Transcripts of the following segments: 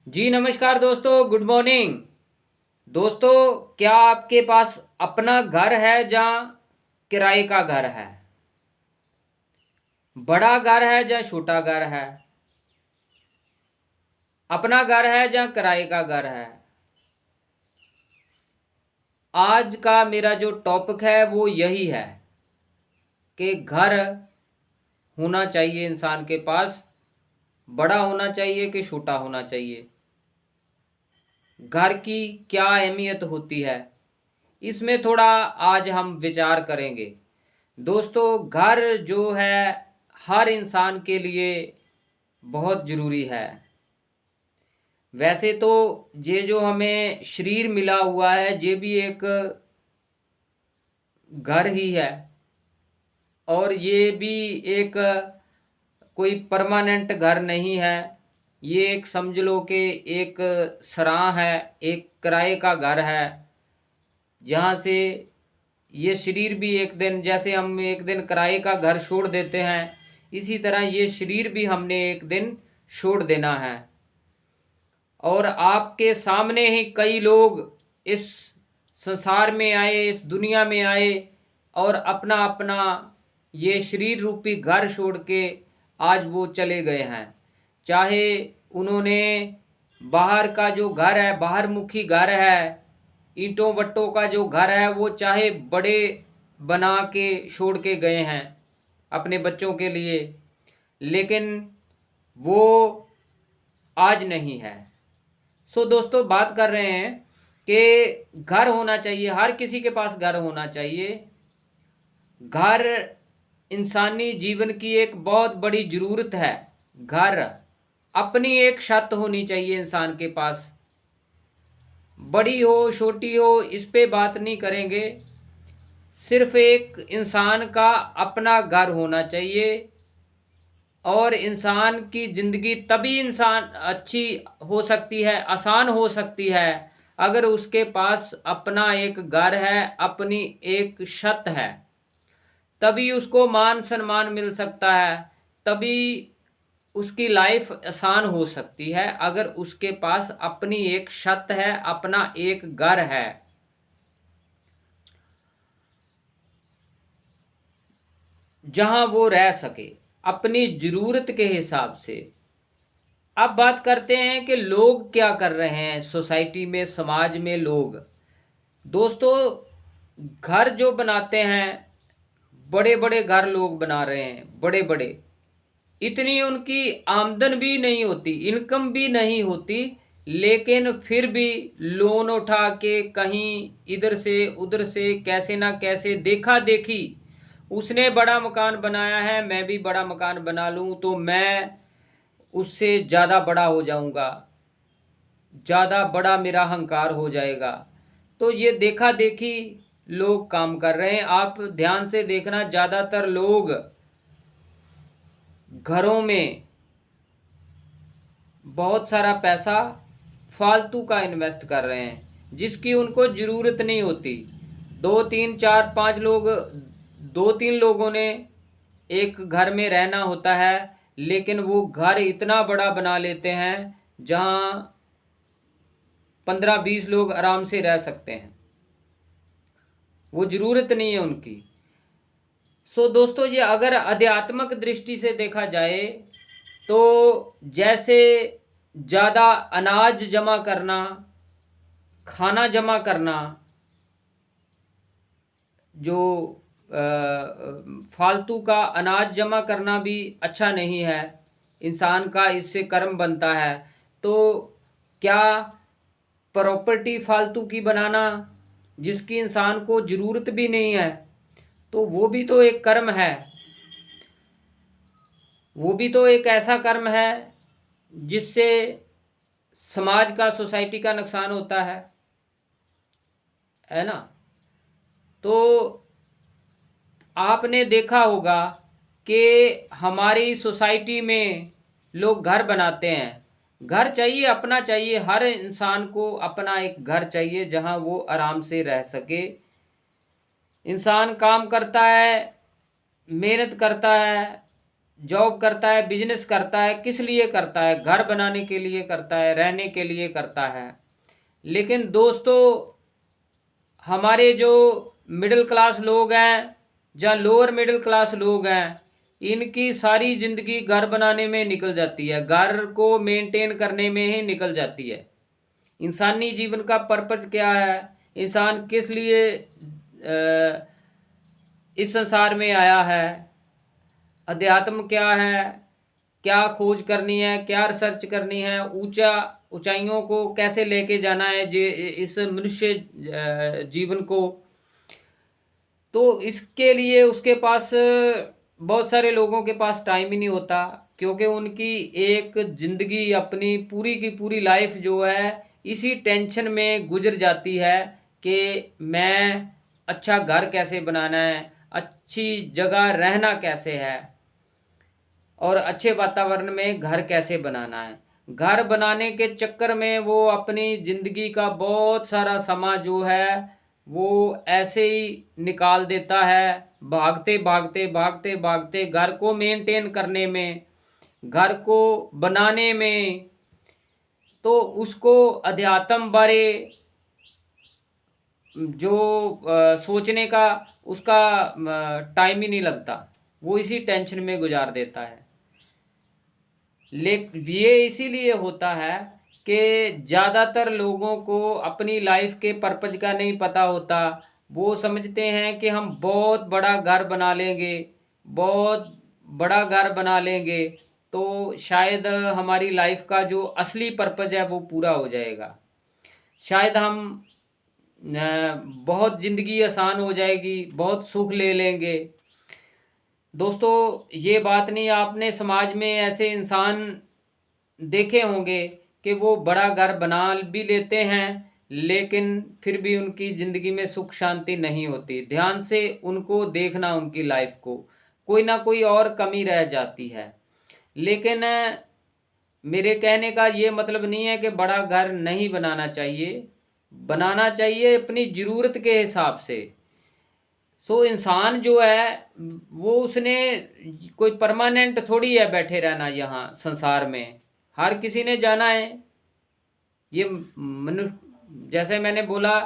जी नमस्कार दोस्तों, good morning. दोस्तों, क्या आपके पास अपना घर है या किराए का घर है? बड़ा घर है या छोटा घर है? अपना घर है या किराए का घर है? आज का मेरा जो टॉपिक है वो यही है कि घर होना चाहिए इंसान के पास। बड़ा होना चाहिए कि छोटा होना चाहिए? घर की क्या अहमियत होती है, इसमें थोड़ा आज हम विचार करेंगे। दोस्तों, घर जो है हर इंसान के लिए बहुत ज़रूरी है। वैसे तो ये जो हमें शरीर मिला हुआ है ये भी एक घर ही है, और ये भी एक कोई परमानेंट घर नहीं है। ये एक समझ लो कि एक सराह है, एक किराए का घर है, जहाँ से ये शरीर भी एक दिन, जैसे हम एक दिन किराए का घर छोड़ देते हैं, इसी तरह ये शरीर भी हमने एक दिन छोड़ देना है। और आपके सामने ही कई लोग इस संसार में आए, इस दुनिया में आए, और अपना अपना ये शरीर रूपी घर छोड़ के आज वो चले गए हैं। चाहे उन्होंने बाहर का जो घर है, बाहर मुखी घर है, ईंटों वट्टों का जो घर है, वो चाहे बड़े बना के छोड़ के गए हैं अपने बच्चों के लिए, लेकिन वो आज नहीं है। सो दोस्तों, बात कर रहे हैं कि घर होना चाहिए, हर किसी के पास घर होना चाहिए। घर इंसानी जीवन की एक बहुत बड़ी ज़रूरत है। घर, अपनी एक छत होनी चाहिए इंसान के पास। बड़ी हो छोटी हो इस पे बात नहीं करेंगे, सिर्फ एक इंसान का अपना घर होना चाहिए। और इंसान की ज़िंदगी तभी इंसान अच्छी हो सकती है, आसान हो सकती है, अगर उसके पास अपना एक घर है, अपनी एक छत है। तभी उसको मान सम्मान मिल सकता है, तभी उसकी लाइफ आसान हो सकती है, अगर उसके पास अपनी एक छत है, अपना एक घर है, जहां वो रह सके अपनी ज़रूरत के हिसाब से। अब बात करते हैं कि लोग क्या कर रहे हैं सोसाइटी में, समाज में लोग। दोस्तों, घर जो बनाते हैं, बड़े बड़े घर लोग बना रहे हैं, बड़े बड़े, इतनी उनकी आमदन भी नहीं होती, इनकम भी नहीं होती, लेकिन फिर भी लोन उठा के कहीं इधर से उधर से कैसे ना कैसे देखा देखी, उसने बड़ा मकान बनाया है, मैं भी बड़ा मकान बना लूँ तो मैं उससे ज़्यादा बड़ा हो जाऊंगा, ज़्यादा बड़ा मेरा अहंकार हो जाएगा। तो ये देखा देखी लोग काम कर रहे हैं। आप ध्यान से देखना, ज़्यादातर लोग घरों में बहुत सारा पैसा फालतू का इन्वेस्ट कर रहे हैं, जिसकी उनको ज़रूरत नहीं होती। दो तीन चार पांच लोग, दो तीन लोगों ने एक घर में रहना होता है, लेकिन वो घर इतना बड़ा बना लेते हैं जहाँ 15-20 लोग आराम से रह सकते हैं। वो ज़रूरत नहीं है उनकी। सो दोस्तों, ये अगर आध्यात्मिक दृष्टि से देखा जाए तो जैसे ज़्यादा अनाज जमा करना, खाना जमा करना, जो फालतू का अनाज जमा करना भी अच्छा नहीं है, इंसान का इससे कर्म बनता है। तो क्या प्रॉपर्टी फालतू की बनाना, जिसकी इंसान को ज़रूरत भी नहीं है, तो वो भी तो एक कर्म है। वो भी तो एक ऐसा कर्म है जिससे समाज का, सोसाइटी का नुकसान होता है ना। तो आपने देखा होगा कि हमारी सोसाइटी में लोग घर बनाते हैं। घर चाहिए, अपना चाहिए, हर इंसान को अपना एक घर चाहिए जहां वो आराम से रह सके। इंसान काम करता है, मेहनत करता है, जॉब करता है, बिजनेस करता है, किस लिए करता है? घर बनाने के लिए करता है, रहने के लिए करता है। लेकिन दोस्तों, हमारे जो मिडिल क्लास लोग हैं या लोअर मिडिल क्लास लोग हैं, इनकी सारी ज़िंदगी घर बनाने में निकल जाती है, घर को मेंटेन करने में ही निकल जाती है। इंसानी जीवन का पर्पज क्या है? इंसान किस लिए इस संसार में आया है? अध्यात्म क्या है? क्या खोज करनी है? क्या रिसर्च करनी है? ऊंचाइयों को कैसे लेके जाना है इस मनुष्य जीवन को? तो इसके लिए उसके पास बहुत सारे लोगों के पास टाइम ही नहीं होता, क्योंकि उनकी एक ज़िंदगी, अपनी पूरी की पूरी लाइफ जो है इसी टेंशन में गुजर जाती है कि मैं अच्छा घर कैसे बनाना है, अच्छी जगह रहना कैसे है, और अच्छे वातावरण में घर कैसे बनाना है। घर बनाने के चक्कर में वो अपनी ज़िंदगी का बहुत सारा समय जो है वो ऐसे ही निकाल देता है, भागते भागते भागते भागते घर को मेंटेन करने में, घर को बनाने में। तो उसको अध्यात्म बारे जो सोचने का उसका टाइम ही नहीं लगता, वो इसी टेंशन में गुजार देता है। ये इसीलिए होता है कि ज़्यादातर लोगों को अपनी लाइफ के पर्पज का नहीं पता होता। वो समझते हैं कि हम बहुत बड़ा घर बना लेंगे, बहुत बड़ा घर बना लेंगे तो शायद हमारी लाइफ का जो असली पर्पज है वो पूरा हो जाएगा। शायद हम बहुत ज़िंदगी आसान हो जाएगी, बहुत सुख ले लेंगे। दोस्तों, ये बात नहीं, आपने समाज में ऐसे इंसान देखे होंगे कि वो बड़ा घर बना भी लेते हैं लेकिन फिर भी उनकी ज़िंदगी में सुख शांति नहीं होती। ध्यान से उनको देखना, उनकी लाइफ को कोई ना कोई और कमी रह जाती है। लेकिन मेरे कहने का ये मतलब नहीं है कि बड़ा घर नहीं बनाना चाहिए, बनाना चाहिए अपनी ज़रूरत के हिसाब से। सो इंसान जो है वो उसने कोई परमानेंट थोड़ी है बैठे रहना यहाँ संसार में, हर किसी ने जाना है। ये मनुष्य, जैसे मैंने बोला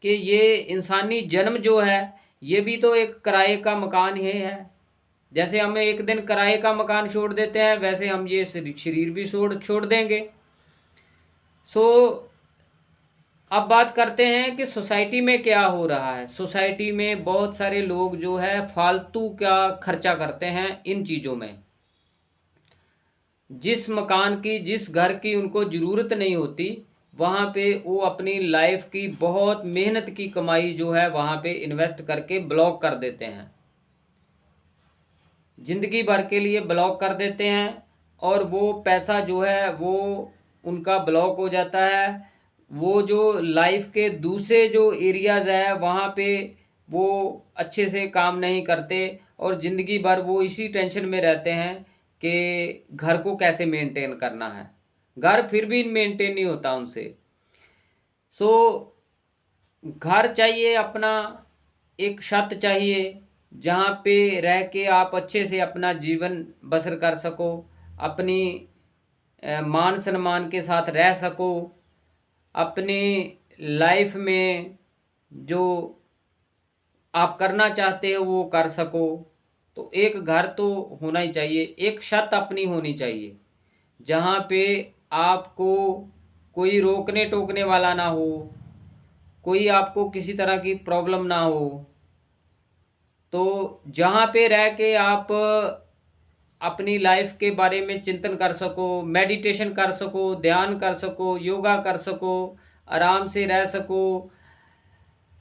कि ये इंसानी जन्म जो है ये भी तो एक किराए का मकान ही है। जैसे हम एक दिन किराए का मकान छोड़ देते हैं, वैसे हम ये शरीर भी छोड़ देंगे। सो अब बात करते हैं कि सोसाइटी में क्या हो रहा है। सोसाइटी में बहुत सारे लोग जो है फालतू का खर्चा करते हैं इन चीज़ों में। जिस मकान की, जिस घर की उनको ज़रूरत नहीं होती, वहाँ पे वो अपनी लाइफ की बहुत मेहनत की कमाई जो है वहाँ पे इन्वेस्ट करके ब्लॉक कर देते हैं, ज़िंदगी भर के लिए ब्लॉक कर देते हैं। और वो पैसा जो है वो उनका ब्लॉक हो जाता है। वो जो लाइफ के दूसरे जो एरियाज़ है वहाँ पे वो अच्छे से काम नहीं करते और ज़िंदगी भर वो इसी टेंशन में रहते हैं कि घर को कैसे मेंटेन करना है। घर फिर भी मेंटेन नहीं होता उनसे। सो घर चाहिए अपना, एक छत चाहिए जहाँ पे रह के आप अच्छे से अपना जीवन बसर कर सको, अपनी मान सम्मान के साथ रह सको, अपनी लाइफ में जो आप करना चाहते हो वो कर सको। तो एक घर तो होना ही चाहिए, एक छत अपनी होनी चाहिए जहाँ पे आपको कोई रोकने टोकने वाला ना हो, कोई आपको किसी तरह की प्रॉब्लम ना हो। तो जहाँ पे रह के आप अपनी लाइफ के बारे में चिंतन कर सको, मेडिटेशन कर सको, ध्यान कर सको, योगा कर सको, आराम से रह सको,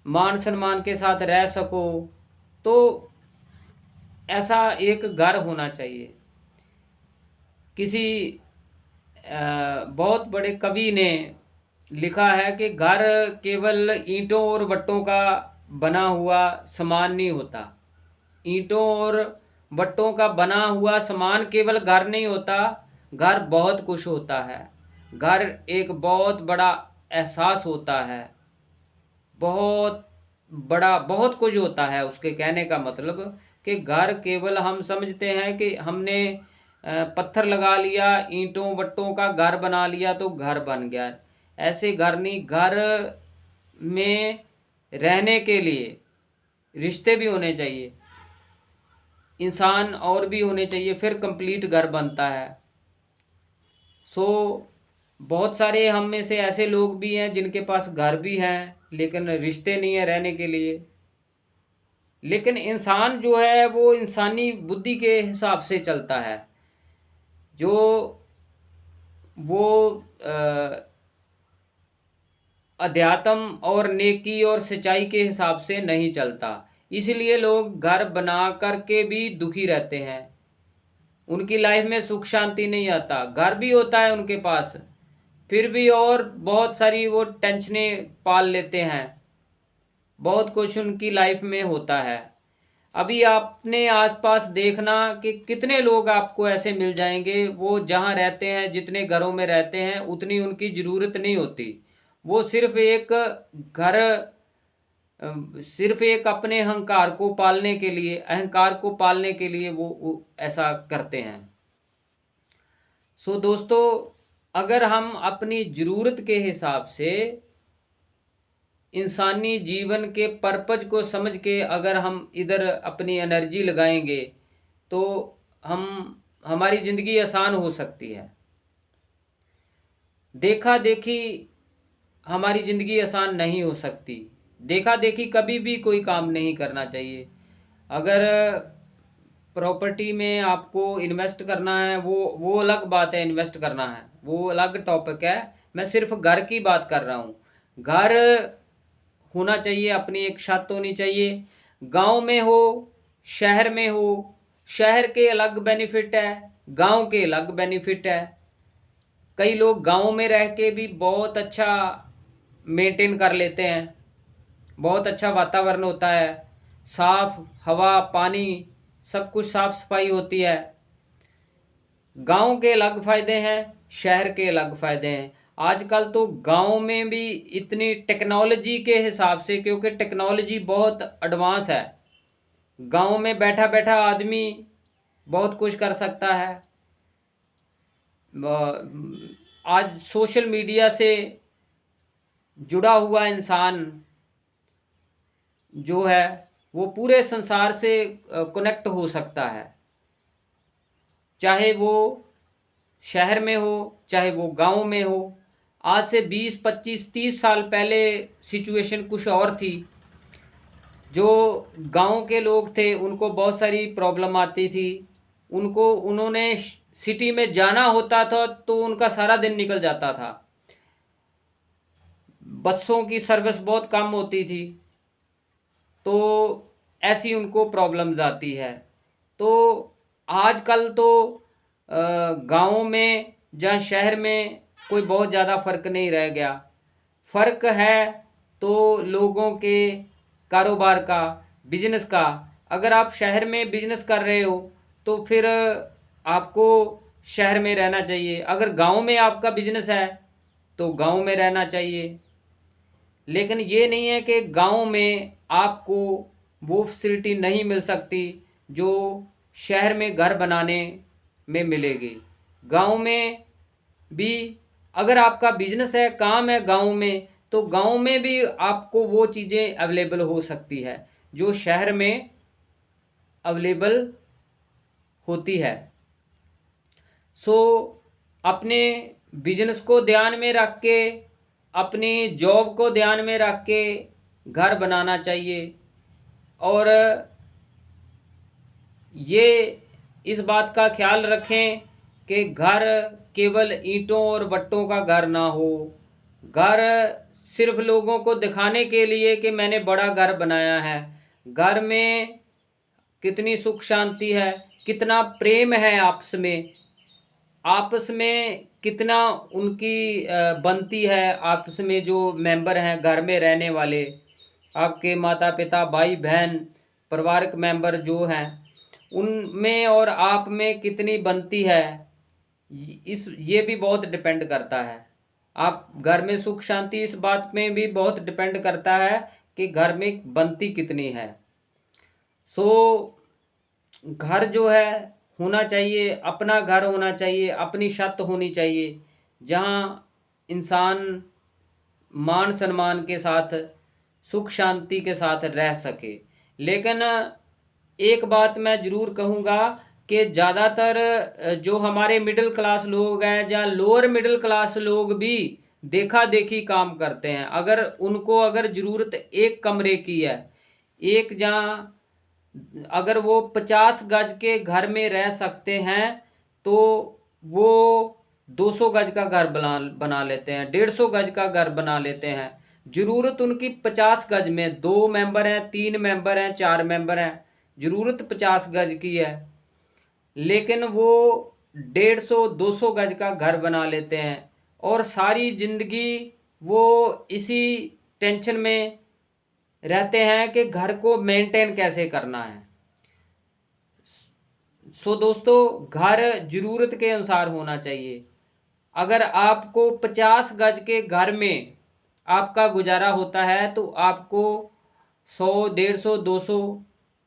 मान सम्मान के साथ रह सको, तो ऐसा एक घर होना चाहिए। किसी बहुत बड़े कवि ने लिखा है कि घर केवल ईंटों और वट्टों का बना हुआ सामान नहीं होता। ईंटों और वट्टों का बना हुआ सामान केवल घर नहीं होता, घर बहुत कुछ होता है। घर एक बहुत बड़ा एहसास होता है, बहुत बड़ा, बहुत कुछ होता है। उसके कहने का मतलब कि घर केवल हम समझते हैं कि हमने पत्थर लगा लिया, ईंटों वट्टों का घर बना लिया तो घर बन गया। ऐसे घर नहीं, घर में रहने के लिए रिश्ते भी होने चाहिए, इंसान और भी होने चाहिए, फिर कंप्लीट घर बनता है। सो बहुत सारे हम में से ऐसे लोग भी हैं जिनके पास घर भी हैं लेकिन रिश्ते नहीं है रहने के लिए। लेकिन इंसान जो है वो इंसानी बुद्धि के हिसाब से चलता है, जो वो अध्यात्म और नेकी और सच्चाई के हिसाब से नहीं चलता। इसलिए लोग घर बना करके भी दुखी रहते हैं, उनकी लाइफ में सुख शांति नहीं आता। घर भी होता है उनके पास, फिर भी और बहुत सारी वो टेंशनें पाल लेते हैं, बहुत कुछ उनकी लाइफ में होता है। अभी आपने आसपास देखना कि कितने लोग आपको ऐसे मिल जाएंगे, वो जहाँ रहते हैं, जितने घरों में रहते हैं उतनी उनकी ज़रूरत नहीं होती। वो सिर्फ एक घर, सिर्फ एक अपने अहंकार को पालने के लिए वो ऐसा करते हैं। सो दोस्तों, अगर हम अपनी ज़रूरत के हिसाब से इंसानी जीवन के पर्पज को समझ के अगर हम इधर अपनी एनर्जी लगाएंगे तो हमारी ज़िंदगी आसान हो सकती है। देखा देखी हमारी ज़िंदगी आसान नहीं हो सकती। देखा देखी कभी भी कोई काम नहीं करना चाहिए। अगर प्रॉपर्टी में आपको इन्वेस्ट करना है, वो अलग बात है, इन्वेस्ट करना है वो अलग टॉपिक है। मैं सिर्फ घर की बात कर रहा हूँ। घर होना चाहिए, अपनी एक छत होनी चाहिए। गांव में हो, शहर में हो, शहर के अलग बेनिफिट है, गांव के अलग बेनिफिट है। कई लोग गांव में रह के भी बहुत अच्छा मेंटेन कर लेते हैं, बहुत अच्छा वातावरण होता है, साफ हवा पानी सब कुछ साफ सफाई होती है। गांव के अलग फ़ायदे हैं, शहर के अलग फ़ायदे हैं। आजकल तो गांव में भी इतनी टेक्नोलॉजी के हिसाब से, क्योंकि टेक्नोलॉजी बहुत एडवांस है, गांव में बैठा बैठा आदमी बहुत कुछ कर सकता है। आज सोशल मीडिया से जुड़ा हुआ इंसान जो है वो पूरे संसार से कनेक्ट हो सकता है, चाहे वो शहर में हो चाहे वो गांव में हो। आज से 20, 25, 30 साल पहले सिचुएशन कुछ और थी। जो गांव के लोग थे उनको बहुत सारी प्रॉब्लम आती थी, उन्होंने सिटी में जाना होता था तो उनका सारा दिन निकल जाता था। बसों की सर्विस बहुत कम होती थी, तो ऐसी उनको प्रॉब्लम्स आती है। तो आजकल तो गाँव में या शहर में कोई बहुत ज़्यादा फ़र्क नहीं रह गया। फ़र्क है तो लोगों के कारोबार का, बिजनेस का। अगर आप शहर में बिजनेस कर रहे हो तो फिर आपको शहर में रहना चाहिए। अगर गांव में आपका बिजनेस है तो गांव में रहना चाहिए। लेकिन ये नहीं है कि गांव में आपको वो फैसिलिटी नहीं मिल सकती जो शहर में घर बनाने में मिलेगी। गांव में भी अगर आपका बिजनेस है, काम है गांव में, तो गांव में भी आपको वो चीज़ें अवेलेबल हो सकती है जो शहर में अवेलेबल होती है। सो अपने बिजनेस को ध्यान में रख के, अपनी जॉब को ध्यान में रख के घर बनाना चाहिए। और ये इस बात का ख्याल रखें कि घर केवल ईंटों और वट्टों का घर ना हो। घर सिर्फ लोगों को दिखाने के लिए कि मैंने बड़ा घर बनाया है। घर में कितनी सुख शांति है, कितना प्रेम है आपस में कितना उनकी बनती है। आपस में जो मेंबर हैं घर में रहने वाले, आपके माता पिता भाई बहन परिवारक मेंबर जो हैं, उनमें और आप में कितनी बनती है, ये भी बहुत डिपेंड करता है। आप घर में सुख शांति, इस बात में भी बहुत डिपेंड करता है कि घर में बनती कितनी है। सो घर जो है होना चाहिए, अपना घर होना चाहिए, अपनी छत होनी चाहिए, जहाँ इंसान मान सम्मान के साथ, सुख शांति के साथ रह सके। लेकिन एक बात मैं ज़रूर कहूँगा कि ज़्यादातर जो हमारे मिडिल क्लास लोग हैं या लोअर मिडिल क्लास लोग भी देखा देखी काम करते हैं। अगर उनको अगर ज़रूरत एक कमरे की है, एक जहाँ अगर वो 50 गज के घर में रह सकते हैं तो वो 200 गज का घर बना लेते हैं, 150 गज का घर बना लेते हैं। ज़रूरत उनकी 50 गज में, 2 मेंबर हैं, 3 मेंबर हैं, 4 मेंबर हैं, ज़रूरत 50 गज की है, लेकिन वो 150-200 गज का घर बना लेते हैं और सारी ज़िंदगी वो इसी टेंशन में रहते हैं कि घर को मेंटेन कैसे करना है। सो दोस्तों, घर ज़रूरत के अनुसार होना चाहिए। अगर आपको 50 गज के घर में आपका गुजारा होता है तो आपको 100, 150, 200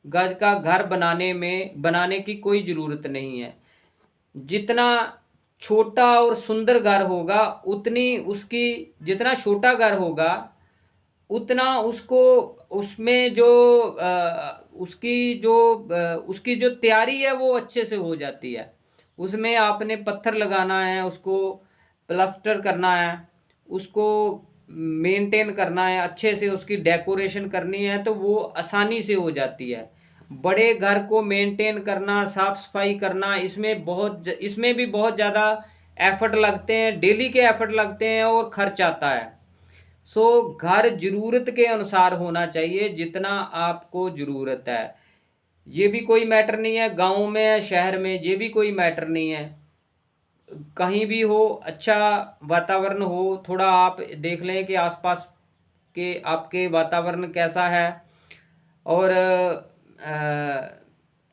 गज का घर बनाने की कोई ज़रूरत नहीं है। जितना छोटा और सुंदर घर होगा उतनी उसकी, जितना छोटा घर होगा उतना उसको उसमें जो उसकी जो तैयारी है वो अच्छे से हो जाती है। उसमें आपने पत्थर लगाना है, उसको प्लास्टर करना है, उसको मेंटेन करना है, अच्छे से उसकी डेकोरेशन करनी है, तो वो आसानी से हो जाती है। बड़े घर को मेंटेन करना, साफ सफाई करना, इसमें भी बहुत ज़्यादा एफर्ट लगते हैं, डेली के एफर्ट लगते हैं और खर्च आता है। सो घर ज़रूरत के अनुसार होना चाहिए, जितना आपको ज़रूरत है। ये भी कोई मैटर नहीं है गांव में है शहर में, ये भी कोई मैटर नहीं है। कहीं भी हो, अच्छा वातावरण हो, थोड़ा आप देख लें कि आसपास के आपके वातावरण कैसा है। और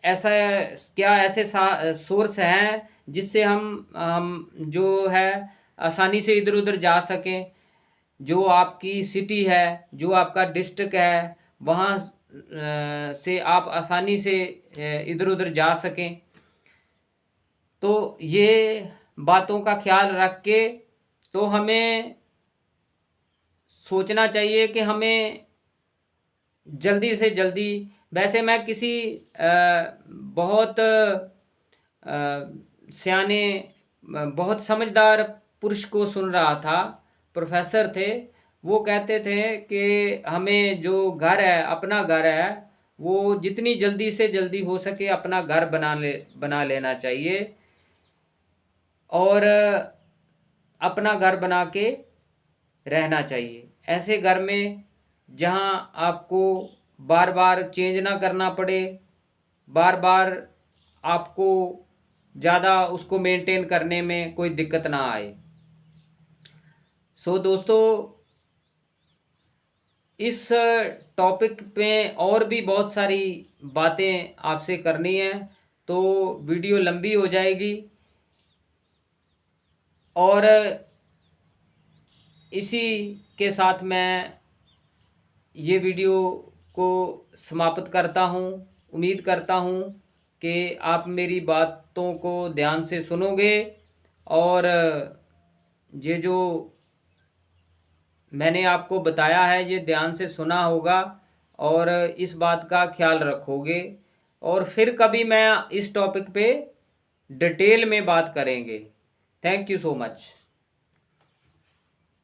ऐसा क्या ऐसे सोर्स हैं जिससे हम जो है आसानी से इधर उधर जा सकें। जो आपकी सिटी है, जो आपका डिस्ट्रिक्ट है, वहाँ से आप आसानी से इधर उधर जा सकें। तो ये बातों का ख्याल रख के तो हमें सोचना चाहिए कि हमें जल्दी से जल्दी, वैसे मैं किसी बहुत सियाने, बहुत समझदार पुरुष को सुन रहा था, प्रोफेसर थे। वो कहते थे कि हमें जो घर है, अपना घर है, वो जितनी जल्दी से जल्दी हो सके अपना घर बना लेना चाहिए और अपना घर बना के रहना चाहिए। ऐसे घर में जहाँ आपको बार बार चेंज ना करना पड़े, बार बार आपको ज़्यादा उसको मेंटेन करने में कोई दिक्कत ना आए। सो दोस्तों, इस टॉपिक पे और भी बहुत सारी बातें आपसे करनी है, तो वीडियो लंबी हो जाएगी और इसी के साथ मैं ये वीडियो को समाप्त करता हूँ। उम्मीद करता हूँ कि आप मेरी बातों को ध्यान से सुनोगे और ये जो मैंने आपको बताया है ये ध्यान से सुना होगा और इस बात का ख्याल रखोगे। और फिर कभी मैं इस टॉपिक पे डिटेल में बात करेंगे। Thank you so much.